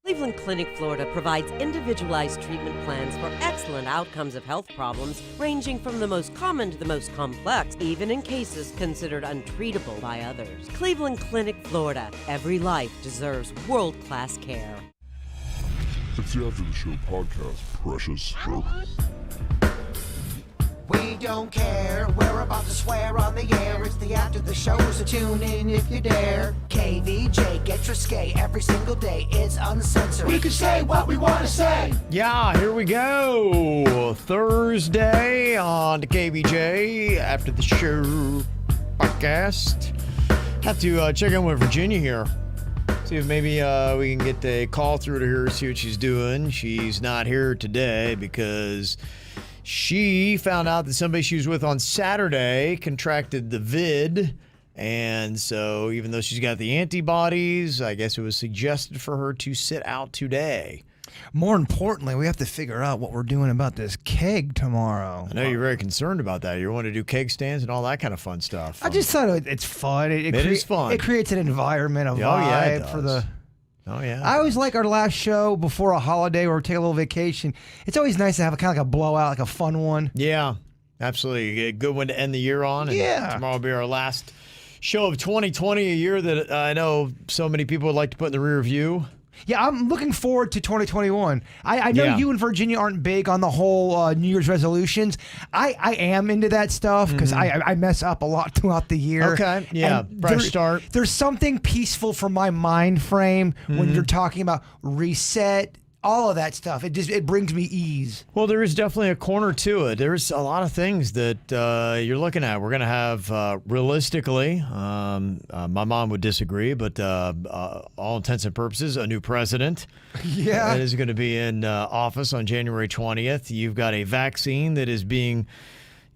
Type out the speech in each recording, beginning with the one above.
Cleveland Clinic, Florida provides individualized treatment plans for excellent outcomes of health problems ranging from the most common to the most complex, even in cases considered untreatable by others. Cleveland Clinic, Florida. Every life deserves world-class care. It's the After the Show podcast, precious. We don't care, we're about to swear on the air. It's the After the Show, so tune in if you dare. KVJ, get Trisket every single day. It's uncensored. We can say what we want to say. Yeah, here we go. Thursday on the KVJ After the Show podcast. Have to check in with Virginia here. See if maybe we can get a call through to her, see what she's doing. She's not here today because she found out that somebody she was with on Saturday contracted the vid. And so even though she's got the antibodies, I guess it was suggested for her to sit out today. More importantly, we have to figure out what we're doing about this keg tomorrow. I know you're very concerned about that. You want to do keg stands and all that kind of fun stuff. I just thought it's fun. It is fun. It creates an environment, a vibe yeah, it does. for the... Oh, yeah. I always like our last show before a holiday or take a little vacation. It's always nice to have a kind of like a blowout, like a fun one. Yeah, absolutely. A good one to end the year on. And tomorrow will be our last show of 2020, a year that I know so many people would like to put in the rear view. Yeah, I'm looking forward to 2021. I know you and Virginia aren't big on the whole New Year's resolutions. I am into that stuff because I mess up a lot throughout the year. Okay, yeah, fresh start. There's something peaceful for my mind frame when you're talking about reset, all of that stuff. It brings me ease. Well, there is definitely a corner to it. There's a lot of things that you're looking at. We're going to have, realistically, my mom would disagree, but all intents and purposes, a new president. Yeah. That is going to be in office on January 20th. You've got a vaccine that is being,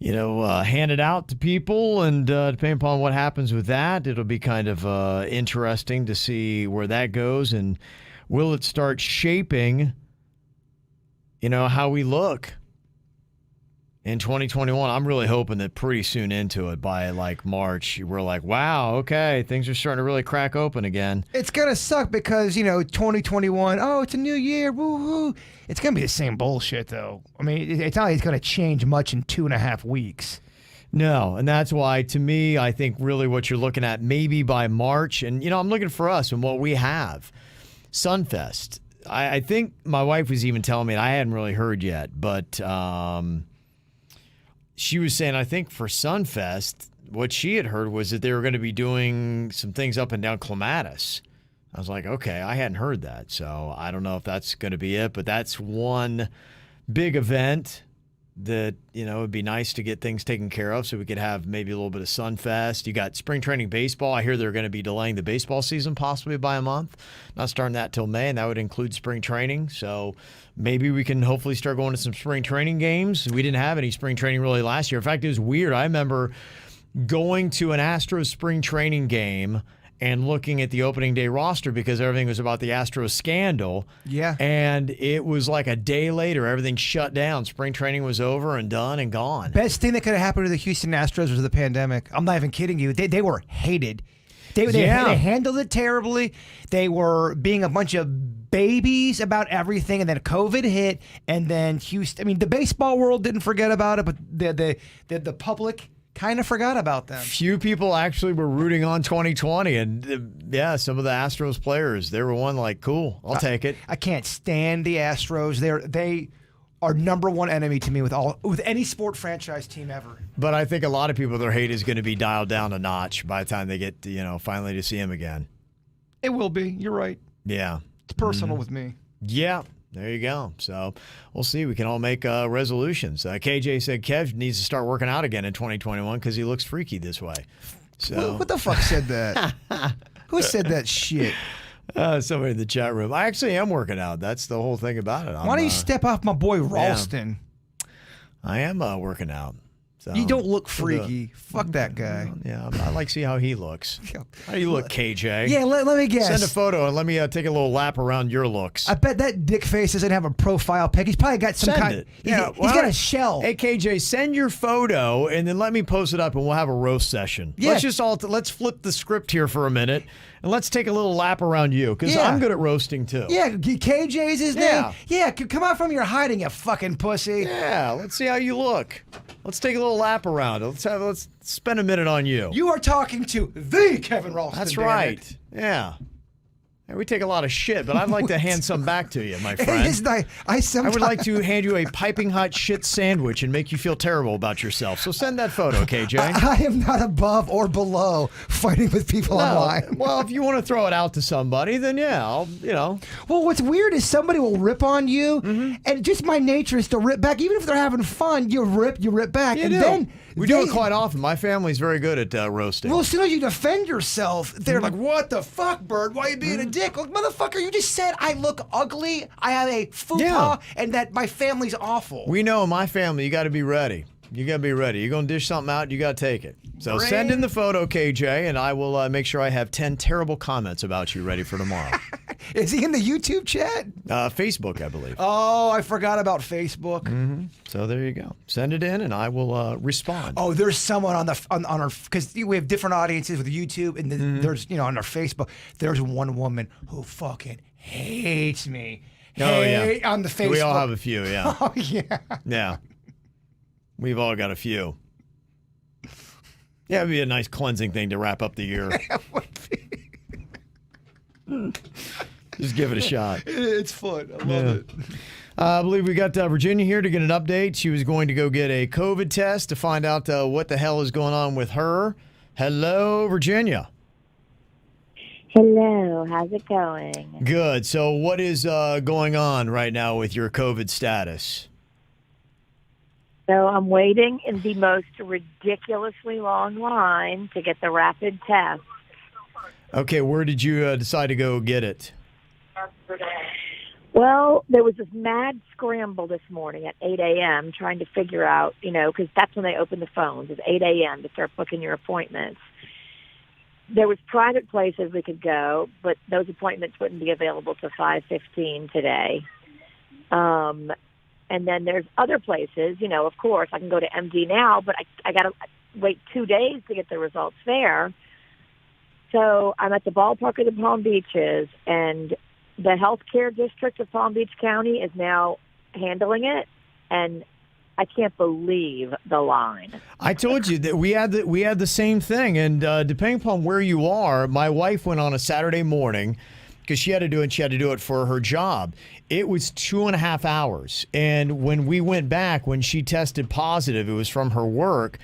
handed out to people, and depending upon what happens with that, it'll be kind of interesting to see where that goes, and will it start shaping, how we look in 2021? I'm really hoping that pretty soon into it, by like March, we're like, wow, okay, things are starting to really crack open again. It's going to suck because, 2021, oh, it's a new year, woo-hoo. It's going to be the same bullshit, though. I mean, it's not like it's going to change much in 2.5 weeks. No, and that's why, to me, I think really what you're looking at maybe by March, and, I'm looking for us and what we have. Sunfest. I think my wife was even telling me, and I hadn't really heard yet, but she was saying, I think for Sunfest, what she had heard was that they were going to be doing some things up and down Clematis. I was like, okay, I hadn't heard that, so I don't know if that's going to be it, but that's one big event that, it'd be nice to get things taken care of so we could have maybe a little bit of Sunfest. You got spring training baseball. I hear they're going to be delaying the baseball season possibly by a month, not starting that till May, and that would include spring training. So maybe we can hopefully start going to some spring training games. We didn't have any spring training really last year. In fact, it was weird. I remember going to an Astros spring training game and looking at the opening day roster because everything was about the Astros scandal. Yeah. And it was like a day later, everything shut down. Spring training was over and done and gone. Best thing that could have happened to the Houston Astros was the pandemic. I'm not even kidding you. They were hated. They handled it terribly. They were being a bunch of babies about everything, and then COVID hit, and then Houston. I mean, the baseball world didn't forget about it, but the public kind of forgot about them. Few people actually were rooting on 2020, and some of the Astros players, they were one like, cool, I'll take it. I can't stand the Astros. They are number one enemy to me with any sport franchise team ever. But I think a lot of people, their hate is going to be dialed down a notch by the time they get finally to see him again. It will be. You're right. Yeah, it's personal with me. Yeah. There you go. So we'll see. We can all make resolutions. KJ said Kev needs to start working out again in 2021 because he looks freaky this way. So what the fuck said that? Who said that shit? Somebody in the chat room. I actually am working out. That's the whole thing about it. Why don't you step off my boy Ralston? Yeah, I am working out. So, You don't look freaky. Fuck that guy. Yeah, I like to see how he looks. How do you look, KJ? Yeah, let me guess. Send a photo and let me take a little lap around your looks. I bet that dick face doesn't have a profile pic. He's probably got some Send kind. it. He's got a shell. Hey KJ, send your photo and then let me post it up and we'll have a roast session. Yeah. Let's flip the script here for a minute and let's take a little lap around you because Yeah. I'm good at roasting too. Yeah, KJ's his Yeah. name. Yeah, come out from your hiding, you fucking pussy. Yeah, let's see how you look. Let's take a little lap around. Let's spend a minute on you. You are talking to the Kevin Ralston. That's damn right. it. Yeah. And we take a lot of shit, but I'd like to hand some back to you, my It friend. is nice. I would like to hand you a piping hot shit sandwich and make you feel terrible about yourself. So send that photo, KJ. I am not above or below fighting with people online. Well, if you want to throw it out to somebody, then yeah, Well, what's weird is somebody will rip on you, Mm-hmm. and just my nature is to rip back. Even if they're having fun, you rip back. You and do. then We do it quite often. My family's very good at roasting. Well, as soon as you defend yourself, they're Mm-hmm. like, "What the fuck, Bird? Why are you being a dick?" Like, motherfucker, you just said I look ugly. I have a faux pas, and that my family's awful. We know in my family, you got to be ready. You got to be ready. You're going to dish something out, you got to take it. So send in the photo, KJ, and I will make sure I have 10 terrible comments about you ready for tomorrow. Is he in the YouTube chat? Facebook, I believe. Oh, I forgot about Facebook. Mm-hmm. So there you go. Send it in, and I will respond. Oh, there's someone on our because we have different audiences with YouTube, and Mm-hmm. there's on our Facebook. There's one woman who fucking hates me. Oh, yeah. On the Facebook. We all have a few, yeah. Oh yeah. Yeah. We've all got a few. Yeah, it'd be a nice cleansing thing to wrap up the year. Just give it a shot. It's fun. I love it. I believe we got Virginia here to get an update. She was going to go get a COVID test to find out what the hell is going on with her. Hello, Virginia. Hello, how's it going? Good. So what is going on right now with your COVID status? So I'm waiting in the most ridiculously long line to get the rapid test. Okay, where did you decide to go get it? Well, there was this mad scramble this morning at 8 a.m. trying to figure out, because that's when they open the phones, it's 8 a.m. to start booking your appointments. There was private places we could go, but those appointments wouldn't be available till 5:15 today. And then there's other places, of course, I can go to MD now, but I got to wait 2 days to get the results there. So I'm at the ballpark of the Palm Beaches, and the healthcare district of Palm Beach County is now handling it, and I can't believe the line. I told you that we had the same thing, and depending upon where you are, my wife went on a Saturday morning because she had to do it for her job. It was 2.5 hours, and when we went back, when she tested positive, it was from her work.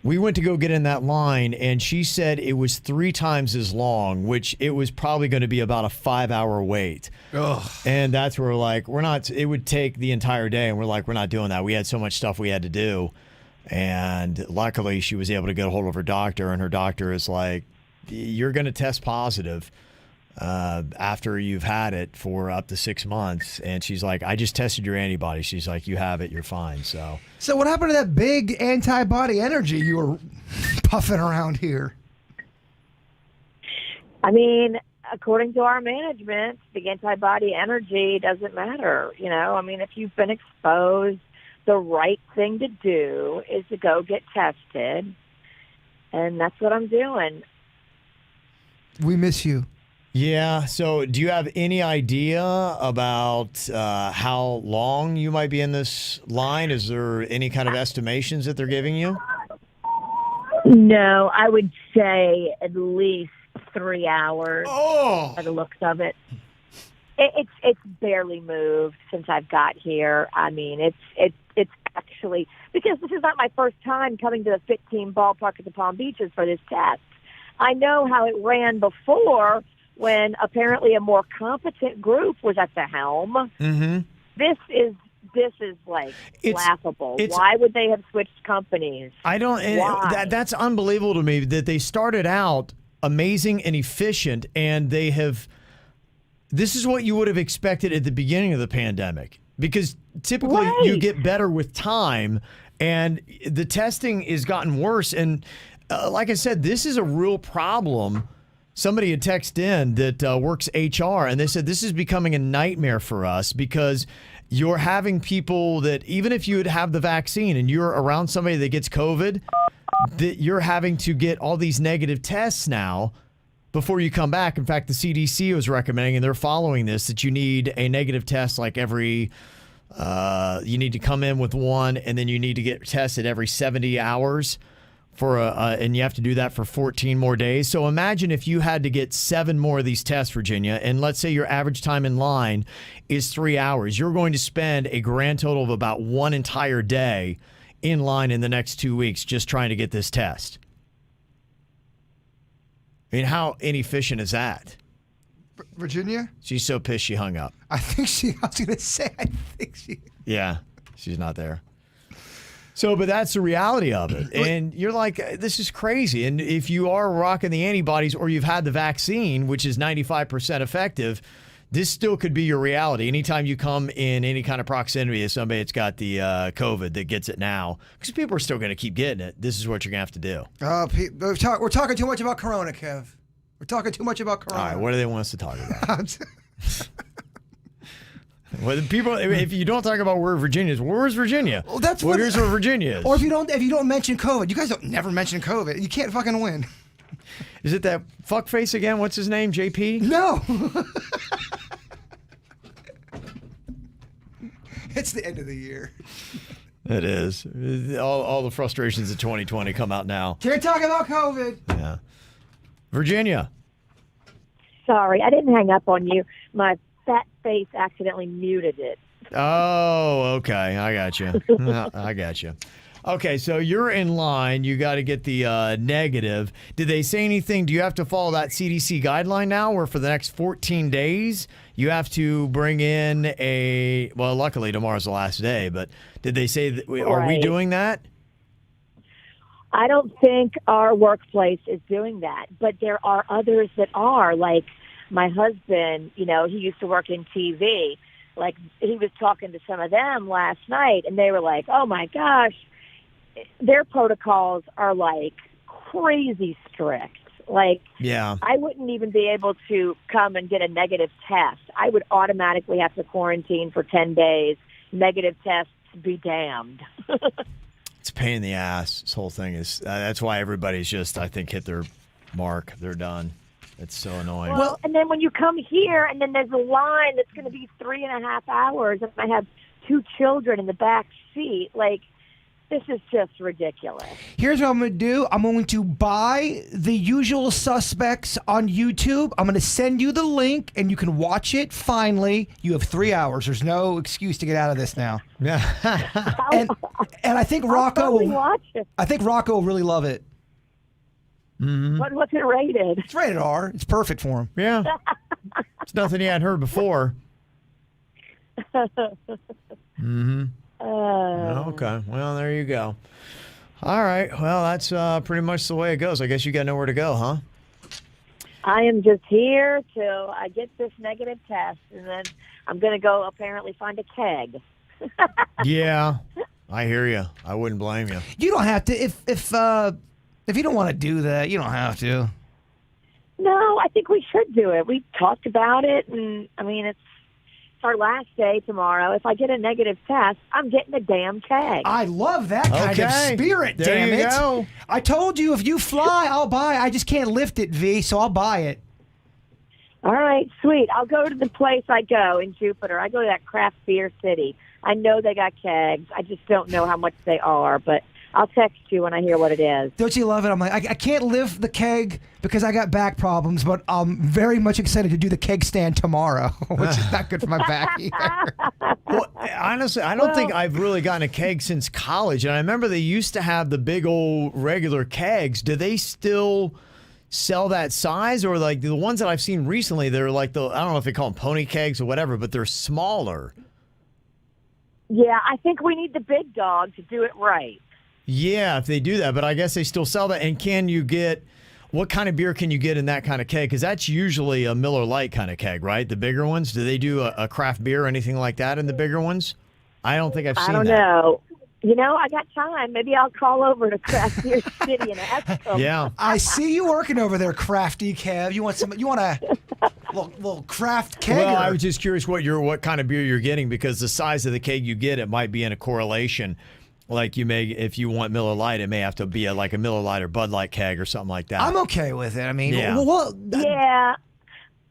We went to go get in that line, and she said it was 3 times as long, which it was probably going to be about a 5-hour wait. Ugh. And that's where we're like, it would take the entire day, and we're like, we're not doing that. We had so much stuff we had to do. And luckily, she was able to get a hold of her doctor, and her doctor is like, you're going to test positive after you've had it for up to 6 months. And she's like, I just tested your antibodies. She's like, you have it, you're fine. So what happened to that big antibody energy you were puffing around here? I mean, according to our management, the antibody energy doesn't matter. If you've been exposed, the right thing to do is to go get tested. And that's what I'm doing. We miss you. yeah. So do you have any idea about how long you might be in this line? Is there any kind of estimations that they're giving you? No, I would say at least 3 hours by the looks of it. It's barely moved since I've got here. I mean, it's actually, because this is not my first time coming to the Fit Team ballpark at the Palm Beaches for this test. I know how it ran before when apparently a more competent group was at the helm. Mm-hmm. This is like laughable. Why would they have switched companies? I don't. That's unbelievable to me that they started out amazing and efficient, and they have. This is what you would have expected at the beginning of the pandemic, because typically you get better with time, And the testing has gotten worse. And like I said, this is a real problem. Somebody had texted in that works HR, and they said this is becoming a nightmare for us because you're having people that even if you would have the vaccine and you're around somebody that gets COVID, that you're having to get all these negative tests now before you come back. In fact, the CDC was recommending, and they're following this, that you need a negative test like every, you need to come in with one, and then you need to get tested every 70 hours and you have to do that for 14 more days. So imagine if you had to get 7 more of these tests, Virginia, and let's say your average time in line is 3 hours. You're going to spend a grand total of about 1 entire day in line in the next 2 weeks just trying to get this test. I mean, how inefficient is that? Virginia? She's so pissed she hung up. I was going to say, Yeah, she's not there. So, but that's the reality of it. And you're like, this is crazy. And if you are rocking the antibodies or you've had the vaccine, which is 95% effective, this still could be your reality. Anytime you come in any kind of proximity to somebody that's got the COVID that gets it now, because people are still going to keep getting it, this is what you're going to have to do. We're talking too much about Corona, Kev. We're talking too much about Corona. All right, what do they want us to talk about? Well, people, if you don't talk about where Virginia is, where's Virginia? Well, that's here's where Virginia is. Or if you don't mention COVID, you guys don't never mention COVID. You can't fucking win. Is it that fuckface again? What's his name? JP? No. It's the end of the year. It is. All the frustrations of 2020 come out now. Can't talk about COVID. Yeah. Virginia. Sorry, I didn't hang up on you. My fat face accidentally muted it. Oh, okay. I got you. I got you. Okay, so you're in line. You got to get the negative. Did they say anything? Do you have to follow that CDC guideline now where for the next 14 days you have to bring in well, luckily tomorrow's the last day, but did they say, that are we doing that? I don't think our workplace is doing that, but there are others that are. Like my husband, he used to work in TV. Like he was talking to some of them last night, and they were like, oh, my gosh, their protocols are like crazy strict. Like, yeah, I wouldn't even be able to come and get a negative test. I would automatically have to quarantine for 10 days. Negative tests be damned. It's a pain in the ass. This whole thing is, that's why everybody's just, I think, hit their mark. They're done. It's so annoying. Well, and then when you come here and then there's a line that's going to be 3.5 hours and I have 2 children in the back seat, like, this is just ridiculous. Here's what I'm going to do. I'm going to buy The Usual Suspects on YouTube. I'm going to send you the link, and you can watch it. Finally, you have 3 hours. There's no excuse to get out of this now. Yeah. and I think Rocco will watch it. I think Rocco will really love it. Mm-hmm. What's it rated? It's rated R. It's perfect for him. Yeah. It's nothing he hadn't heard before. Mm-hmm. Okay. Well, there you go. All right. Well, that's pretty much the way it goes. I guess you got nowhere to go, huh? I am just here till I get this negative test, and then I'm going to go apparently find a keg. Yeah, I hear you. I wouldn't blame you. You don't have to. If you don't want to do that, you don't have to. No, I think we should do it. We talked about it, and I mean, it's our last day tomorrow. If I get a negative test, I'm getting a damn keg. I love that kind of spirit, there damn you it. Go. I told you if you fly, I'll buy. I just can't lift it, V, so I'll buy it. All right, sweet. I'll go to the place I go in Jupiter. I go to that craft beer city. I know they got kegs. I just don't know how much they are, but I'll text you when I hear what it is. Don't you love it? I'm like, I can't lift the keg because I got back problems, but I'm very much excited to do the keg stand tomorrow, which is not good for my back either. Well, honestly, I don't think I've really gotten a keg since college. And I remember they used to have the big old regular kegs. Do they still sell that size? Or like the ones that I've seen recently, they're like I don't know if they call them pony kegs or whatever, but they're smaller. Yeah, I think we need the big dog to do it right. Yeah, if they do that, but I guess they still sell that. And can you get, what kind of beer can you get in that kind of keg? Because that's usually a Miller Lite kind of keg, right? The bigger ones. Do they do a craft beer or anything like that in the bigger ones? I don't think I've seen that. I don't know. I got time. Maybe I'll call over to Craft Beer City and ask them. Yeah. I see you working over there, Crafty Kev. You want a little craft kegger? Well, I was just curious what kind of beer you're getting, because the size of the keg you get, it might be in a correlation. Like if you want Miller Lite, it may have to be like a Miller Lite or Bud Light keg or something like that. I'm okay with it. I mean, Yeah. Yeah.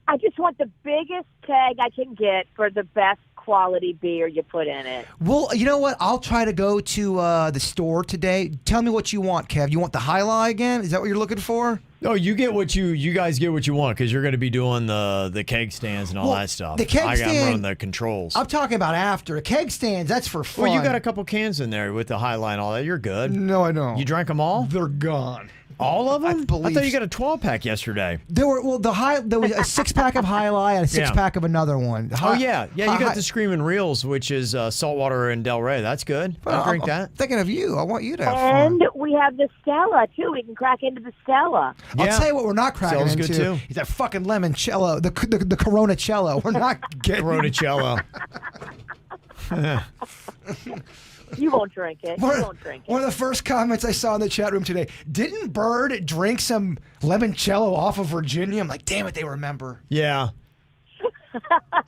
I just want the biggest keg I can get for the best quality beer you put in it. Well, you know what? I'll try to go to the store today. Tell me what you want, Kev. You want the High Lie again? Is that what you're looking for? No, you guys get what you want, because you're going to be doing the keg stands and all that stuff. The keg I'm stand- running the controls. I'm talking about after. Keg stands, that's for fun. Well, you got a couple cans in there with the High Line and all that. You're good. No, I don't. You drank them all? They're gone. All of them? I believe thought you got a 12-pack yesterday. There were there was a 6-pack of High Lie and a 6-pack of another one. Yeah. You got the Screaming Reels, which is saltwater and Del Rey. That's good. I'll drink that. I'm thinking of you. I want you to have And fun. we have the Stella, too. We can crack into the Stella. I'll Yeah. tell you what we're not cracking Stella's into. good, too. Is that fucking limoncello, the Corona cello. We're not getting Coronicello. You won't drink it. You won't drink it. One of the first comments I saw in the chat room today, didn't Bird drink some limoncello off of Virginia? I'm like, damn it, they remember. Yeah.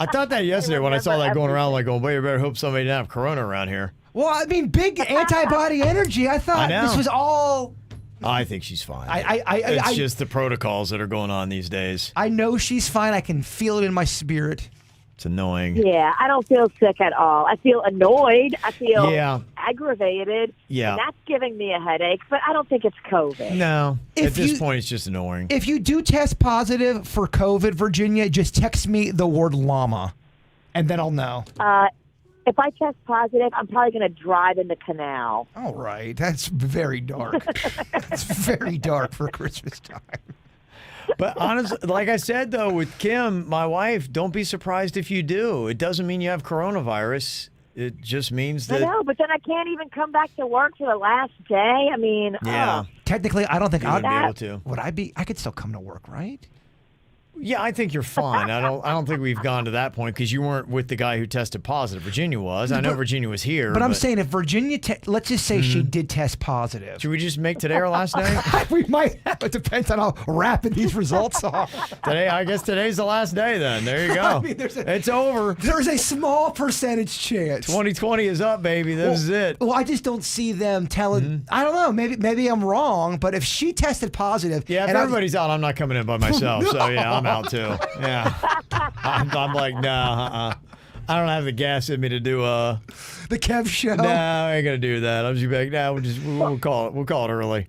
I thought that yesterday when I saw that going around, like, well, you better hope somebody didn't have Corona around here. Well, I mean, big antibody energy. I thought I know. this was all... I think she's fine. I It's just the protocols that are going on these days. I know she's fine. I can feel it in my spirit. It's annoying. Yeah, I don't feel sick at all. I feel annoyed. I feel Yeah. aggravated. Yeah. And that's giving me a headache, but I don't think it's COVID. No. If At this you- point, it's just annoying. If you do test positive for COVID, Virginia, just text me the word llama, and then I'll know. If I test positive, I'm probably going to drive in the canal. All right. That's very dark. That's very dark for Christmas time. But honestly, like I said, though, with Kim, my wife, don't be surprised if you do. It doesn't mean you have coronavirus. It just means I that. know, but then I can't even come back to work for the last day. I mean, Yeah. Technically, I don't think You I'd wouldn't be able to. Would I be? I could still come to work, right? Yeah, I think you're fine. I don't think we've gone to that point, because you weren't with the guy who tested positive. Virginia was. I know Virginia was here. But I'm saying if Virginia, let's just say she did test positive. Should we just make today our last day? We might have. It depends on how rapid these results are. I guess today's the last day then. There you go. I mean, It's over. There's a small percentage chance. 2020 is up, baby. This is it. Well, I just don't see them telling. I don't know. Maybe I'm wrong. But if she tested positive, Yeah, if and everybody's out, I'm not coming in by myself. So, yeah, I'm out too. Yeah. I'm like, no, I don't have the gas in me to do the Kev show. No, I ain't going to do that. I'm just like, no, we'll call it. We'll call it early.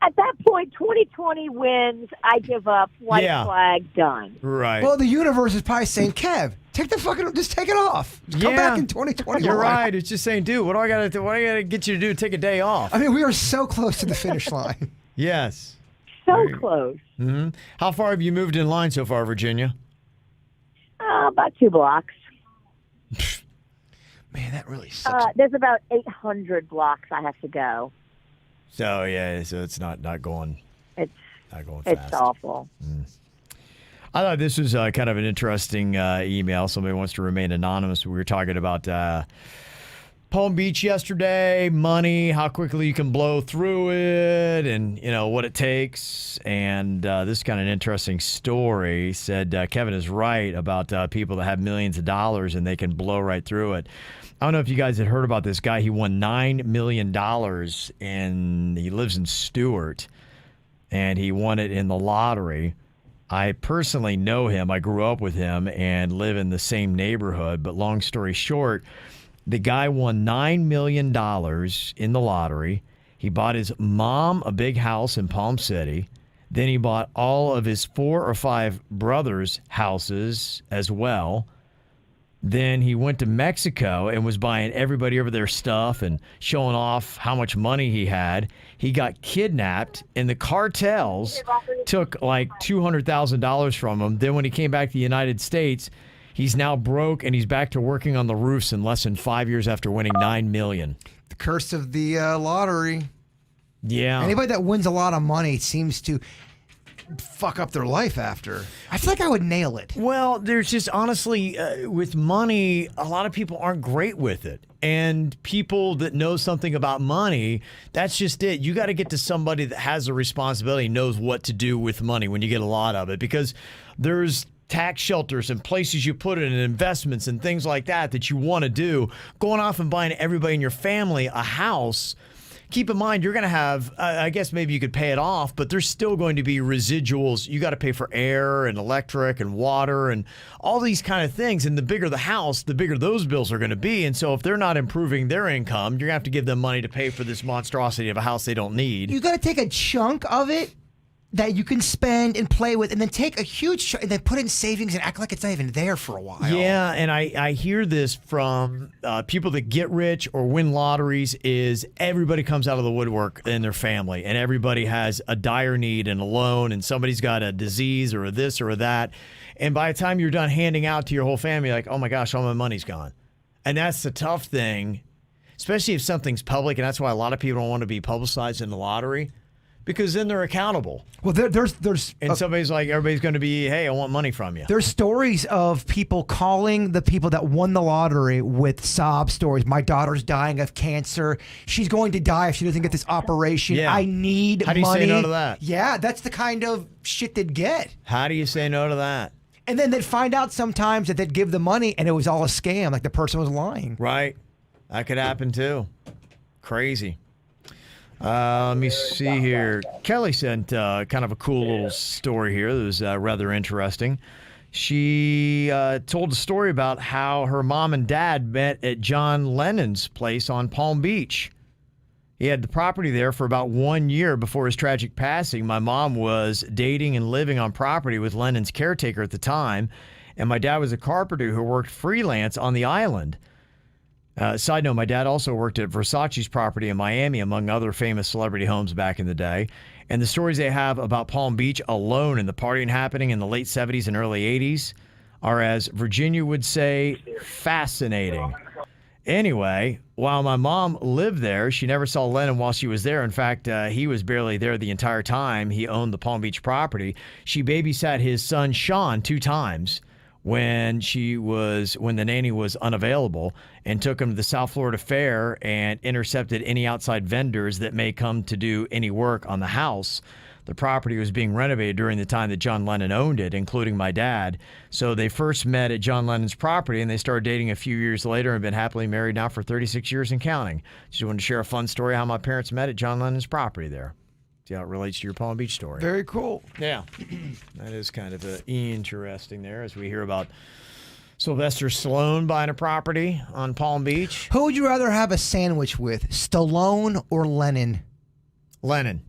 at that point, 2020 wins. I give up. White flag, done. Right. Well, the universe is probably saying, Kev, just take it off. Come back in 2021. You're right. It's just saying, dude, what do I got to get you to do? Take a day off. I mean, we are so close to the finish line. Yes. So close. Mm-hmm. How far have you moved in line so far, Virginia? About 2 blocks. Man, that really sucks. There's about 800 blocks I have to go. So yeah, so it's not going. It's not going it's fast. awful. I thought this was kind of an interesting email. Somebody wants to remain anonymous. We were talking about Palm Beach yesterday, money, how quickly you can blow through it, and what it takes. And this is kind of an interesting story. Said Kevin is right about people that have millions of dollars and they can blow right through it. I don't know if you guys had heard about this guy. He won $9 million, and he lives in Stewart, and he won it in the lottery. I personally know him. I grew up with him and live in the same neighborhood. But long story short, the guy won $9 million in the lottery. He bought his mom a big house in Palm City. Then he bought all of his 4 or 5 brothers' houses as well. Then he went to Mexico and was buying everybody over their stuff and showing off how much money he had. He got kidnapped, and the cartels took like $200,000 from him. Then when he came back to the United States, he's now broke, and he's back to working on the roofs in less than 5 years after winning $9 million. The curse of the lottery. Yeah. Anybody that wins a lot of money seems to... fuck up their life after. I feel like I would nail it. Well, there's just honestly, with money, a lot of people aren't great with it. And people that know something about money, that's just it. You got to get to somebody that has a responsibility, knows what to do with money when you get a lot of it. Because there's tax shelters and places you put it in, investments and things like that you want to do. Going off and buying everybody in your family a house. Keep in mind, you're going to have, I guess maybe you could pay it off, but there's still going to be residuals. You got to pay for air and electric and water and all these kind of things. And the bigger the house, the bigger those bills are going to be. And so if they're not improving their income, you're going to have to give them money to pay for this monstrosity of a house they don't need. You got to take a chunk of it that you can spend and play with, and then take a huge chunk and then put it in savings and act like it's not even there for a while. Yeah, and I hear this from people that get rich or win lotteries is everybody comes out of the woodwork in their family, and everybody has a dire need and a loan, and somebody's got a disease or a this or a that. And by the time you're done handing out to your whole family, you're like, oh my gosh, all my money's gone. And that's the tough thing, especially if something's public, and that's why a lot of people don't want to be publicized in the lottery. Because then they're accountable. Well, there's and somebody's like, everybody's going to be, hey, I want money from you. There's stories of people calling the people that won the lottery with sob stories. My daughter's dying of cancer. She's going to die if she doesn't get this operation. Yeah. I need money. How do you say no to that? Yeah, that's the kind of shit they'd get. How do you say no to that? And then they'd find out sometimes that they'd give the money and it was all a scam, like the person was lying. Right. That could happen too. Crazy. Let me see here. Kelly sent kind of a cool little story here that was rather interesting. She told a story about how her mom and dad met at John Lennon's place on Palm Beach. He had the property there for about 1 year before his tragic passing. My mom was dating and living on property with Lennon's caretaker at the time, and my dad was a carpenter who worked freelance on the island. Side note, my dad also worked at Versace's property in Miami, among other famous celebrity homes back in the day. And the stories they have about Palm Beach alone and the partying happening in the late 70s and early 80s are, as Virginia would say, fascinating. Anyway, while my mom lived there, she never saw Lennon while she was there. In fact, he was barely there the entire time he owned the Palm Beach property. She babysat his son, Sean, 2 times. When the nanny was unavailable, and took him to the South Florida Fair and intercepted any outside vendors that may come to do any work on the house. The property was being renovated during the time that John Lennon owned it, including my dad. So they first met at John Lennon's property, and they started dating a few years later and been happily married now for 36 years and counting. Just wanted to share a fun story how my parents met at John Lennon's property there. See how it relates to your Palm Beach story. Very cool. Yeah. That is kind of interesting there as we hear about Sylvester Stallone buying a property on Palm Beach. Who would you rather have a sandwich with, Stallone or Lennon? Lennon.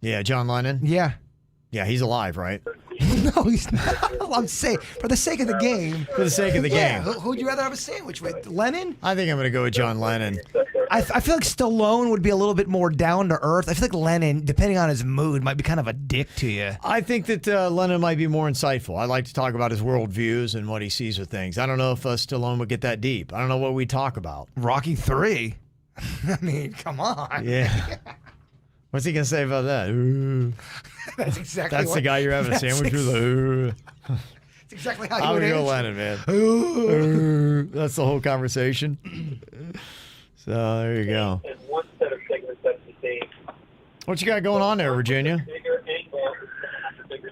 Yeah, John Lennon. Yeah. Yeah, he's alive, right? No, he's not. I'm saying, for the sake of the game. For the sake of the yeah, game. Who would you rather have a sandwich with, Lennon? I think I'm going to go with John Lennon. I feel like Stallone would be a little bit more down to earth. I feel like Lennon, depending on his mood, might be kind of a dick to you. I think that Lennon might be more insightful. I like to talk about his worldviews and what he sees with things. I don't know if Stallone would get that deep. I don't know what we talk about. Rocky 3. I mean, come on. Yeah. What's he going to say about that? Ooh. That's exactly That's the guy you're having a sandwich with? Ooh. That's exactly how you I'm would going to go answer. Lennon, man. Ooh. That's the whole conversation. So there you go. And one set of segments that's the same. What you got going on there, Virginia? Bigger angle.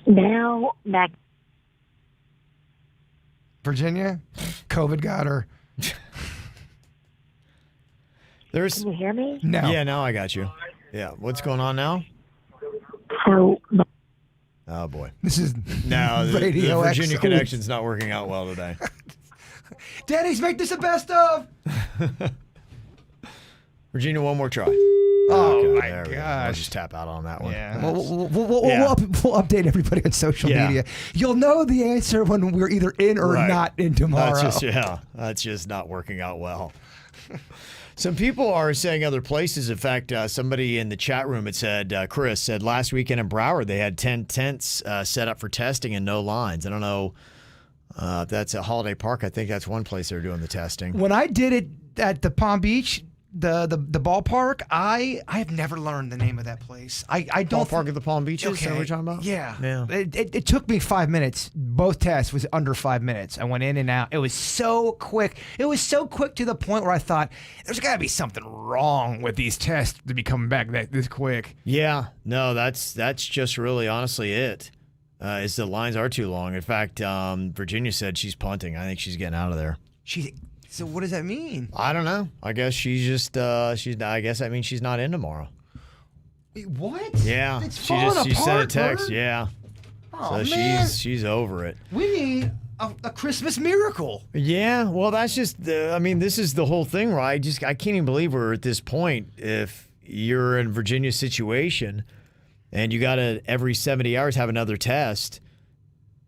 Now, back. Virginia, COVID got her. There's Can you hear me? No. Yeah, now I got you. Yeah, what's going on now? So, Oh boy. This is No, the Radio Virginia X. connection's not working out well today. Denny's, make this a best of. Virginia, one more try. Oh, Okay, my there we go. gosh. I'll just tap out on that one. Yeah. That's- We'll update everybody on social Yeah. media. You'll know the answer when we're either in or Right. not in tomorrow. That's just not working out well. Some people are saying other places. In fact, somebody in the chat room had said, Chris said last weekend in Broward, they had 10 tents set up for testing and no lines. I don't know if that's at Holiday Park. I think that's one place they're doing the testing. When I did it at the Palm Beach, the ballpark. I have never learned the name of that place. I don't Ballpark of the Palm Beaches. Is that what you're talking about? Yeah. It took me 5 minutes. Both tests was under 5 minutes. I went in and out. It was so quick. It was so quick to the point where I thought there's got to be something wrong with these tests to be coming back this quick. Yeah. No, that's just really honestly it. Is the lines are too long. In fact, Virginia said she's punting. I think she's getting out of there. So what does that mean? I don't know. I guess she's just I guess that means she's not in tomorrow. Wait, what? Yeah. It's she falling sent a apart, text. Bert. Yeah. Oh, So man. she's over it. We need a Christmas miracle. Yeah, well, that's just this is the whole thing, right? I can't even believe we're at this point. If you're in Virginia's situation and you got to every 70 hours have another test,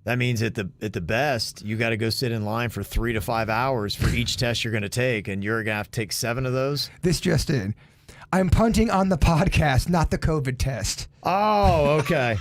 that means at the best you got to go sit in line for 3 to 5 hours for each test you're going to take, and you're going to have to take 7 of those. This just in. I'm punting on the podcast, not the COVID test. Oh, okay.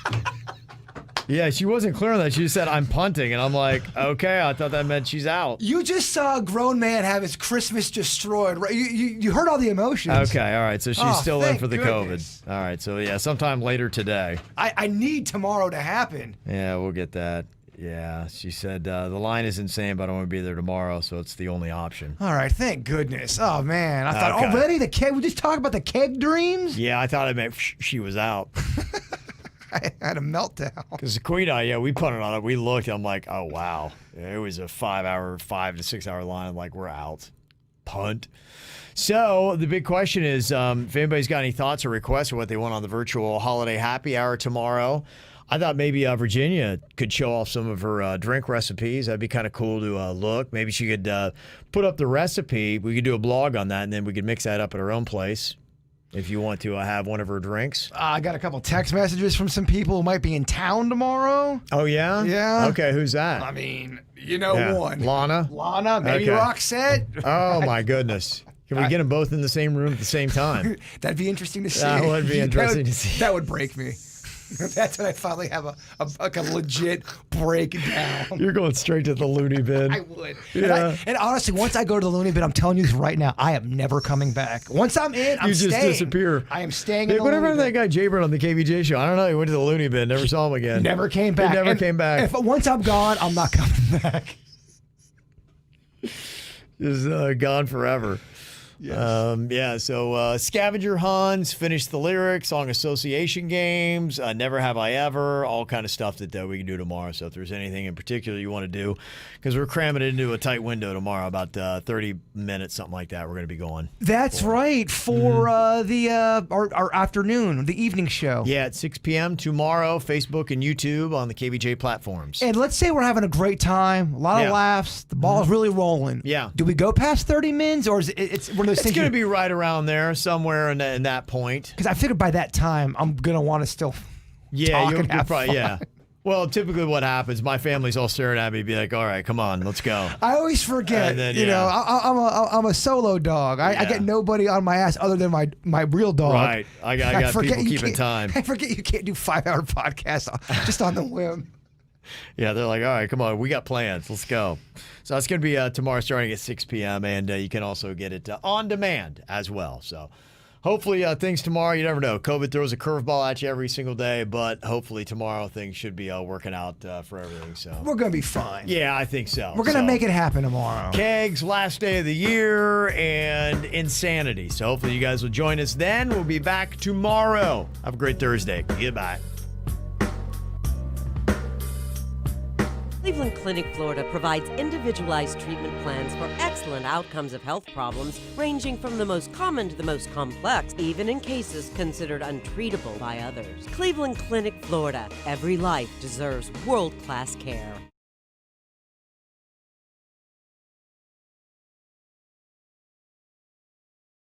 Yeah, she wasn't clear on that. She just said, I'm punting. And I'm like, okay, I thought that meant she's out. You just saw a grown man have his Christmas destroyed, right? You heard all the emotions. Okay, all right. So she's still in thank for the goodness. COVID. All right, so yeah, sometime later today. I need tomorrow to happen. Yeah, we'll get that. Yeah, she said the line is insane, but I want to be there tomorrow, so it's the only option. All right, thank goodness. Oh, man. I thought Okay. already the keg, we just talked about the keg dreams? Yeah, I thought it meant she was out. I had a meltdown. Because the Queen Eye, we punted on it. We looked. I'm like, oh, wow. It was a 5 to 6 hour line. I'm like, we're out. Punt. So the big question is if anybody's got any thoughts or requests or what they want on the virtual holiday happy hour tomorrow. I thought maybe Virginia could show off some of her drink recipes. That'd be kind of cool to look. Maybe she could put up the recipe. We could do a blog on that, and then we could mix that up at her own place. If you want to have one of her drinks. I got a couple text messages from some people who might be in town tomorrow. Oh, yeah? Yeah. Okay, who's that? I mean, one. Lana, maybe Okay. Roxette. Oh, my goodness. Can we get them both in the same room at the same time? That'd be interesting to see. That would be interesting to see. That would break me. That's when I finally have a legit breakdown. You're going straight to the loony bin. I would. Yeah. And honestly, once I go to the loony bin, I'm telling you this right now, I am never coming back. Once I'm in, I'm You just staying. disappear. I am staying Yeah, in the whatever loony that bin. guy Jaybird on the KVJ show. I don't know. He went to the loony bin. Never saw him again. Never came back. He never And came back. Once I'm gone, I'm not coming back. Just gone forever. Yes. So scavenger hunts, finish the lyrics, song association games, never have I ever, all kind of stuff that we can do tomorrow. So if there's anything in particular you want to do, because we're cramming it into a tight window tomorrow, about 30 minutes, something like that. We're going to be going. That's right, for our afternoon, the evening show. Yeah, at 6 p.m. tomorrow, Facebook and YouTube on the KVJ platforms. And let's say we're having a great time, a lot of laughs, the ball's really rolling. Yeah. Do we go past 30 mins, or is it's one of those It's things? going to be right around there, somewhere in that point. Because I figured by that time I'm gonna want to still. Yeah, talk you'll and have probably, fun. yeah. Well, typically what happens, my family's all staring at me, be like, all right, come on, let's go. I always forget. And then, you know, yeah. I'm a solo dog. I Yeah. get nobody on my ass other than my real dog. Right. I got forget people you keeping can't- time. I forget you can't do 5-hour podcasts just on the whim. Yeah, they're like, all right, come on, we got plans. Let's go. So it's going to be tomorrow starting at 6 p.m., and you can also get it on demand as well. So hopefully things tomorrow, you never know. COVID throws a curveball at you every single day, but hopefully tomorrow things should be working out for everything. So We're gonna be fine. yeah, I think so. We're gonna So, make it happen tomorrow. Kegs, last day of the year, and insanity. So hopefully you guys will join us then. We'll be back tomorrow. Have a great Thursday. Goodbye. Cleveland Clinic, Florida provides individualized treatment plans for excellent outcomes of health problems ranging from the most common to the most complex, even in cases considered untreatable by others. Cleveland Clinic, Florida. Every life deserves world-class care.